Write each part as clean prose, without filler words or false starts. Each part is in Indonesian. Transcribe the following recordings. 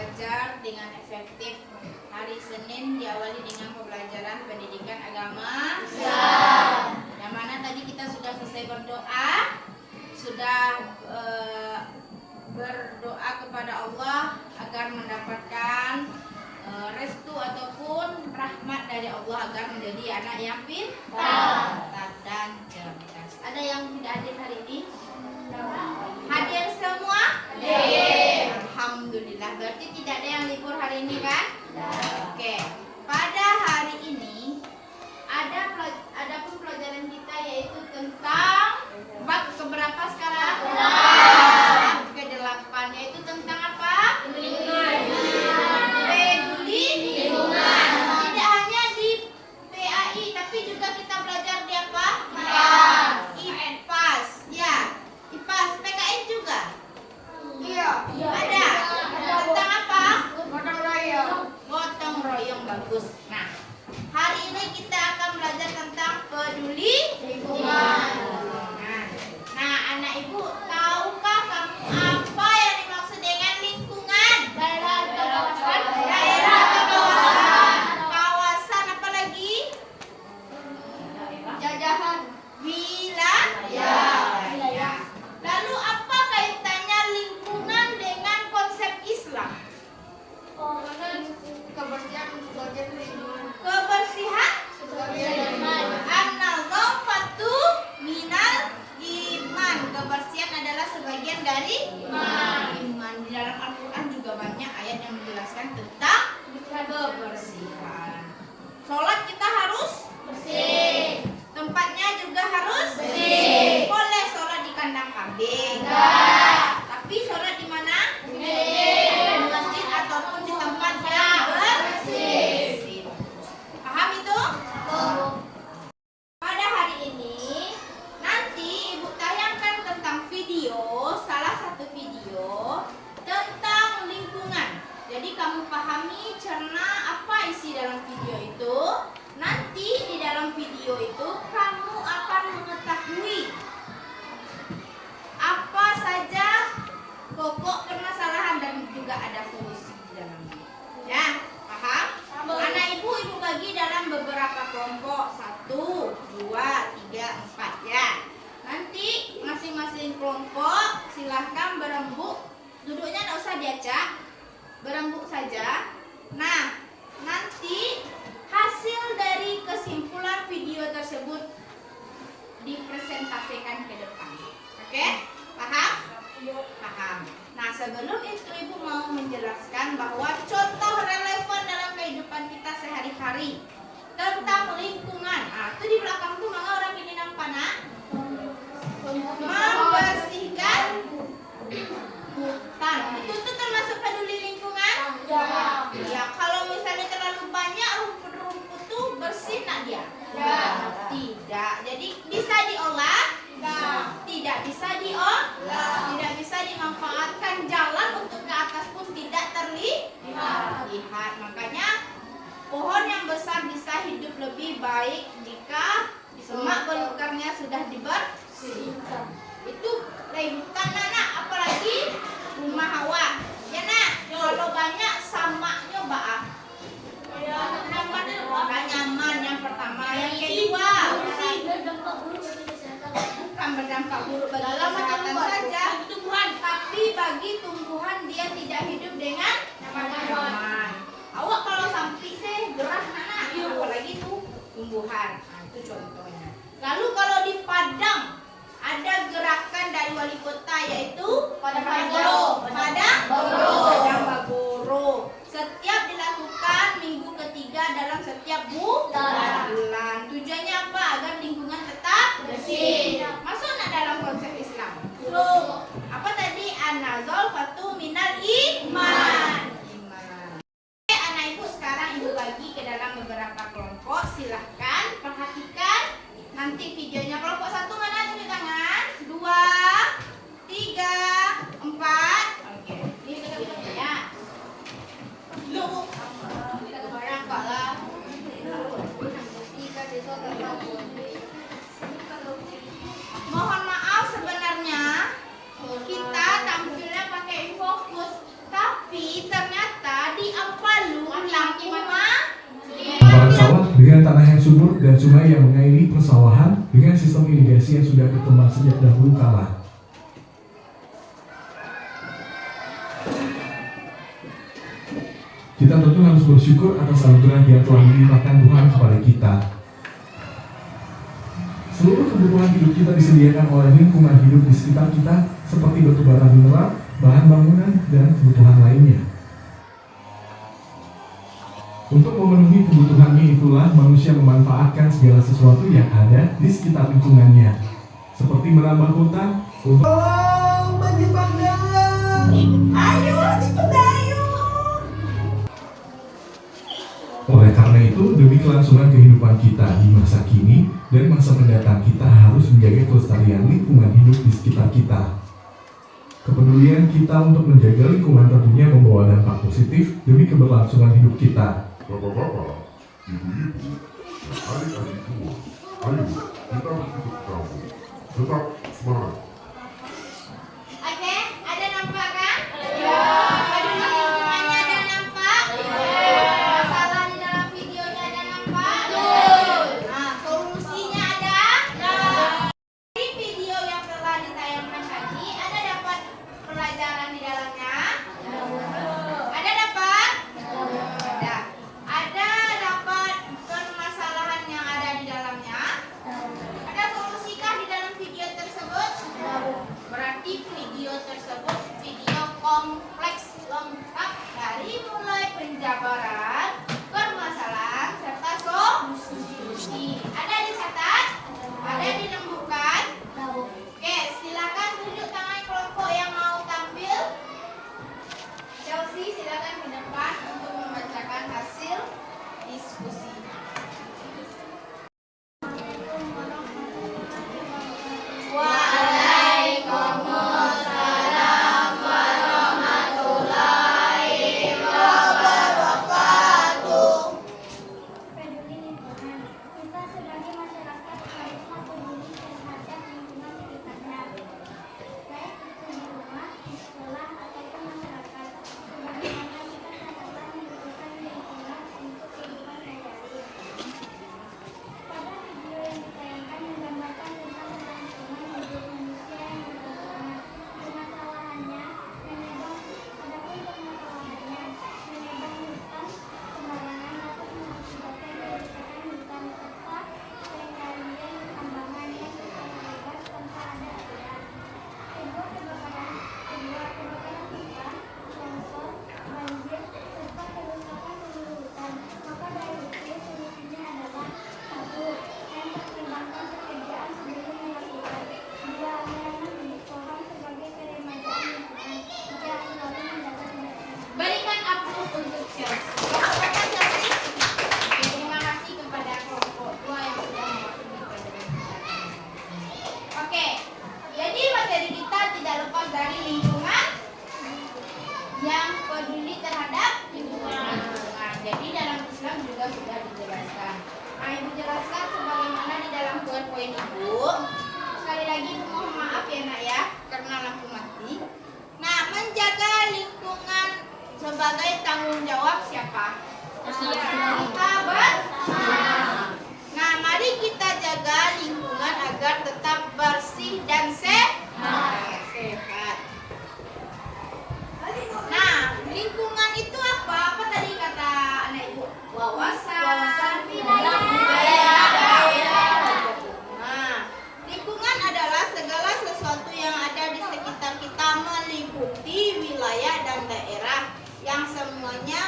belajar dengan efektif. Hari Senin diawali dengan pembelajaran pendidikan agama Islam. Yang mana tadi kita sudah selesai berdoa, sudah berdoa kepada Allah agar mendapatkan restu ataupun rahmat dari Allah agar menjadi anak yang pintar dan cerdas. Ada yang tidak hadir hari ini? Hadir semua? Hadir. Alhamdulillah. Berarti tidak ada yang libur hari ini kan? Oke. Pada hari ini ada pun pelajaran kita yaitu tentang bab keberapa sekarang? Ke-8, yaitu tentang apa? Peduli lingkungan. Tidak hanya di PAI tapi juga kita belajar di apa? IPAS. Ya. IPAS, PKN juga? Iya. Ada. Tentang apa? Gotong royong. Gotong royong, bagus. Nah, hari ini kita akan belajar tentang peduli lingkungan. Nah, anak ibu, tahukah kamu apa yang dimaksud dengan lingkungan? Daerah atau kawasan? Daerah atau kawasan? Kawasan apa lagi? Jajahan. Wilayah. Lalu apa kaitannya lingkungan dengan konsep Islam? Kebersihan? An-nazafatu minal iman. Kebersihan adalah sebagian dari iman. Di dalam Al-Quran juga banyak ayat yang menjelaskan tentang kebersihan. Sholat kita harus bersih. Tempatnya juga harus bersih. Boleh sholat di kandang kambing. Tapi sholat di mana? Di masjid ataupun di tempat yang bersih. Paham itu? Pada hari ini nanti ibu tayangkan tentang video, salah satu video tentang lingkungan. Jadi kamu pahami, cerna apa isi dalam video itu. Nanti di dalam video itu kamu akan mengetahui apa saja pokok permasalahan dan juga ada solusi di dalamnya. Ya, paham? Anak ibu bagi dalam beberapa kelompok, 1, 2, 3, 4 ya. Nanti masing-masing kelompok silahkan berembuk. Duduknya tidak usah diacak, berembuk saja. Nah, nanti hasil dari kesimpulan video tersebut dipresentasikan ke depan. Oke? Paham? Paham. Nah, sebelum itu ibu mau menjelaskan bahwa contoh relevan dalam kehidupan kita sehari-hari tentang lingkungan. Nah, itu di belakang tuh mana orang ini nampak nak? Membersihkan hutan. Itu termasuk peduli lingkungan? Ya, kalau misalnya terlalu banyak rumput-rumput tuh bersih nak dia? Tidak. Jadi bisa diolah? Tidak bisa diolah. Tidak bisa dimanfaatkan, jalan untuk ke atas pun tidak terlihat. Makanya pohon yang besar bisa hidup lebih baik jika semak belukarnya sudah dibersihkan. Itu hutan anak, apalagi rumah Hawa. Ya nak, kalau banyak samaknya baak. Nggak nyaman yang pertama, yang kedua bukan berdampak buruk bagi kesehatan saja, tapi bagi tumbuhan dia tidak hidup dengan nyaman. Awak kalau sampai gerah anak, apalagi tuh tumbuhan. Nah, itu contohnya. Lalu kalau di Padang ada gerakan dari wali kota yaitu Padang Bagoro. Setiap dilakukan minggu ketiga dalam setiap bulan. Tujuannya apa? Agar lingkungan tetap bersih. Masuk nak dalam konsep Islam. Apa tadi? An-nazafatu minal iman. Oke, anak ibu, sekarang ibu bagi ke dalam beberapa kelompok. Silahkan perhatikan nanti videonya. Kelompok 1 mana? Tunjuk tangan. 2, 3, 4. Oke. Ini videonya. Loh, kita kebayang kak lah. tanah yang subur dan sungai yang mengairi persawahan dengan sistem irigasi yang sudah berkembang sejak dahulu kala. Kita tentu harus bersyukur atas anugerah yang telah dilimpahkan Tuhan kepada kita. Seluruh kebutuhan hidup kita disediakan oleh lingkungan hidup di sekitar kita, seperti batu bara mineral, bahan bangunan, dan kebutuhan lainnya. Untuk memenuhi kebutuhannya itulah manusia memanfaatkan segala sesuatu yang ada di sekitar lingkungannya, seperti menambah hutan untuk Ayo, cepet ayo. Oleh karena itu, demi kelangsungan kehidupan kita di masa kini dan masa mendatang, kita harus menjaga kelestarian lingkungan hidup di sekitar kita. Kepedulian kita untuk menjaga lingkungan tentunya membawa dampak positif demi keberlangsungan hidup kita. Bapak-bapak, ibu-ibu, adik-adikku, ayo kita bersyukur kamu. Tetap semangat. Oke, ada nampak kan? Iya. Peduli lingkungannya ada nampak? Iya. Masalah di dalam videonya ada nampak? Iya. Nah, solusinya ada? Nah. Di video yang telah ditayangkan tadi, ada dapat pelajaran di dalamnya? Ada dapat? Ada. Ada dapat permasalahan yang ada di dalamnya? Ada solusikah di dalam video tersebut? Berarti video tersebut video kompleks lengkap dari mulai penjabaran, permasalahan, serta solusi. Ada dicatat? Ada dirembukan? Oke, silakan tunjuk tangan kelompok yang mau tampil. Chelsea, silakan ke depan untuk membacakan hasil diskusinya. Waalaikumsalam warahmatullahi wabarakatuh. Peduli lingkungan. Kita sebagai masyarakat haruslah peduli terhadap lingkungan sekitarnya, baik itu di rumah, di sekolah, ataupun masyarakat. Sebagaimana kita sangatlah membutuhkan lingkungan untuk kehidupan sehari-hari. Pada video yang ditayangkan menggambarkan tentang kelangsungan hidup manusia yang berdampingan. Permasalahannya menebang, adapun permasalahannya menebang hutan sembarangan dapat mengakibatkan kerusakan hutan serta penggalian tambangan yang secara bebas tanpa ada aturan. Kedua kebakaran hutan, longsor, banjir, serta kerusakan hulu hutan. Maka dari itu solusinya adalah: 1. Mempertimbangkan pekerjaan sebelum melakukan. 2. Menanam bibit pohon sebagai peremajaan lingkungan. 3. Selalu menjaga kebersihan. Berikan aplaus untuk Chelsea. Bapak Chelsea. Oke, terima kasih kepada kelompok 2 yang sudah mewakili pelajaran kita. Oke, jadi materi kita tidak lepas dari lingkungan yang peduli terhadap lingkungan. Jadi dalam Islam juga sudah dijelaskan. Nah, Ibu jelaskan sebagaimana di dalam poin Ibu. Sekali lagi Ibu mohon maaf ya nak ya, karena lampu mati. Nah, menjaga lingkungan sebagai tanggung jawab siapa? Kita bersama. Nah, mari kita jaga lingkungan agar tetap bersih dan sehat. Nah, lingkungan itu apa? Apa tadi kata anak Ibu? Wawasan, Nah, lingkungan adalah segala sesuatu yang ada di sekitar kita meliputi wilayah dan daerah yang semuanya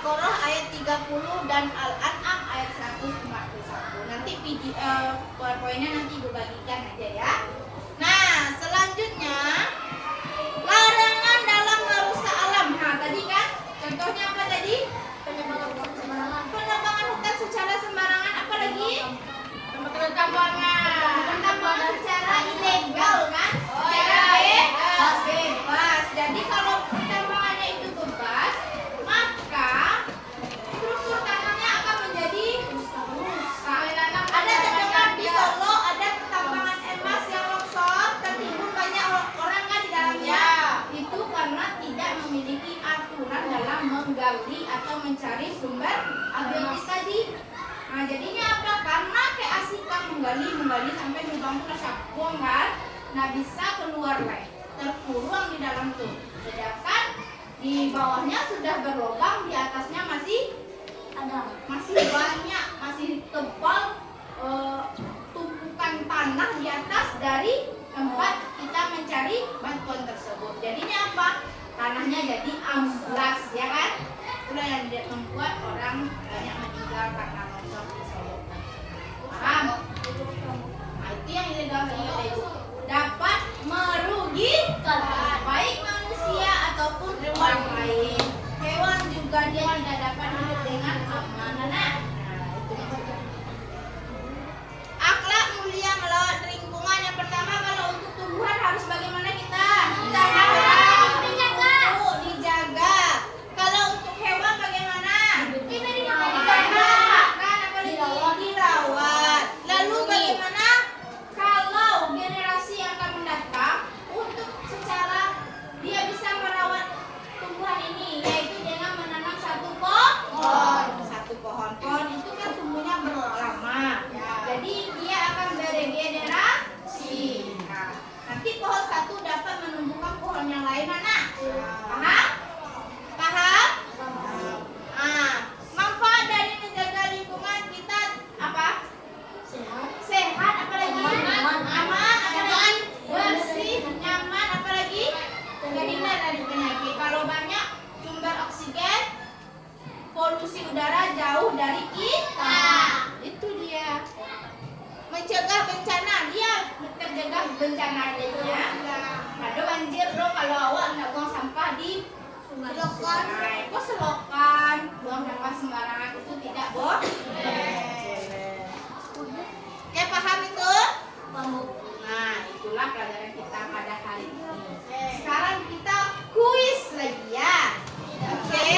Al-Baqarah ayat 30 dan Al-An'am ayat 141. Nanti powerpointnya nanti Ibu bagikan aja ya. Nah, selanjutnya larangan dalam merusak alam. Nah, tadi kan contohnya apa tadi? Penebangan hutan secara sembarangan. Apa lagi? Penambangan secara ilegal kan? Secara bebas. Jadi kalau penambangannya itu bebas, maka struktur tanahnya akan menjadi rusak. Ada terdengar di Solo ada pertambangan emas yang longsor, tertimbun banyak orang kan di dalamnya. Itu karena tidak memiliki aturan dalam menggali atau mencari sumber abiotis tadi. Nah, jadinya apa? Karena keasikan menggali sampai lubang itu tersapuang kan, nah bisa keluar lagi, terkurung di dalam tuh. Sedangkan di bawahnya sudah berlubang, di atasnya masih banyak, masih tebal tumpukan tanah di atas dari tempat kita mencari bantuan tersebut. Jadinya apa? Tanahnya jadi amblas, ya kan? Itulah yang membuat orang banyak meninggal karena longsor di Solo. Paham? Nah, itu yang ilegal itu dapat merugikan baik manusia ataupun hewan lain. Hewan juga dia tidak dapat hidup dengan aman. Nah, itu maksudnya. Akhlak mulia melawat lingkungan. Yang pertama, kalau untuk tumbuhan harus bagaimana kita? Dijaga. Kalau untuk hewan bagaimana? Dirawat. Lalu bagaimana kalau generasi yang akan mendatang untuk secara dia bisa merawat tumbuhan ini, yaitu dengan menanam satu pohon. Pohon itu kan tumbuhnya berlama. Jadi dia akan beregenerasi. Nah, nanti pohon satu dapat menumbuhkan pohon yang lain, anak. Paham? Manfaat dari menjaga lingkungan kita apa? Sehat, apalagi? Aman, apalagi? Bersih, nyaman, apalagi? Terhindar dari penyakit. Kalau banyak sumber oksigen, polusi udara jauh dari kita. Itu dia. Mencegah bencana, dia tercegah bencana adanya. Ada banjir loh kalau awak nggak buang sampah di selokan. Kok selokan? Buang sampah sembarangan itu tidak boleh. Ya paham itu? Nah, itulah pelajaran kita pada hari ini. Sekarang kita kuis lagi ya. Oke.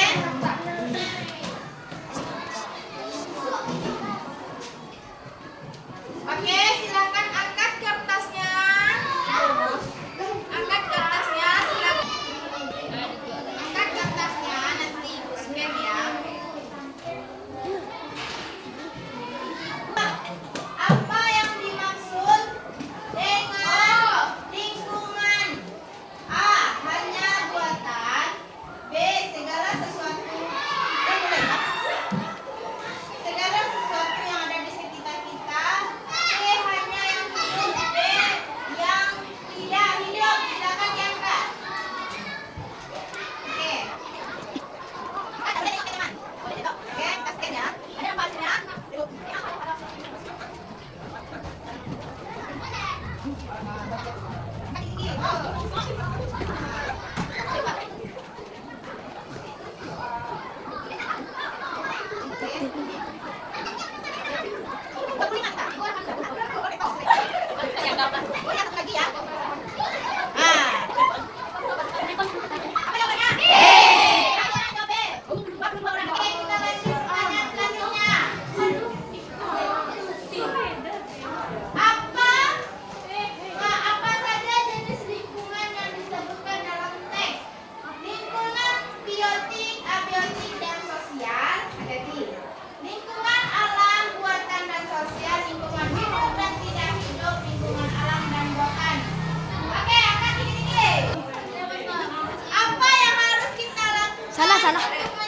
Oke, silakan angkat kertasnya. Angkat kertasnya, silakan. Angkat kertasnya, nanti Ibu scan ya. Apa yang dimaksud dengan lingkungan? A. Hanya buatan. B. Segala sesuatu. Segala sesuatu yang ada di sekitar kita. C. Hanya yang hidup. D. Yang tidak hidup. Silakan diangkat. Oke. Oke, kasih ya. Ada apa sini? Apa saja jenis lingkungan yang disebutkan dalam teks? Lingkungan biotik, abiotik, dan sosial. Ada tiga. Lingkungan alam, buatan, dan sosial. Lingkungan hidup dan tidak hidup. Lingkungan alam dan buatan. Oke, angkat tinggi-tinggi. Apa yang harus kita lakukan? Salah. Untuk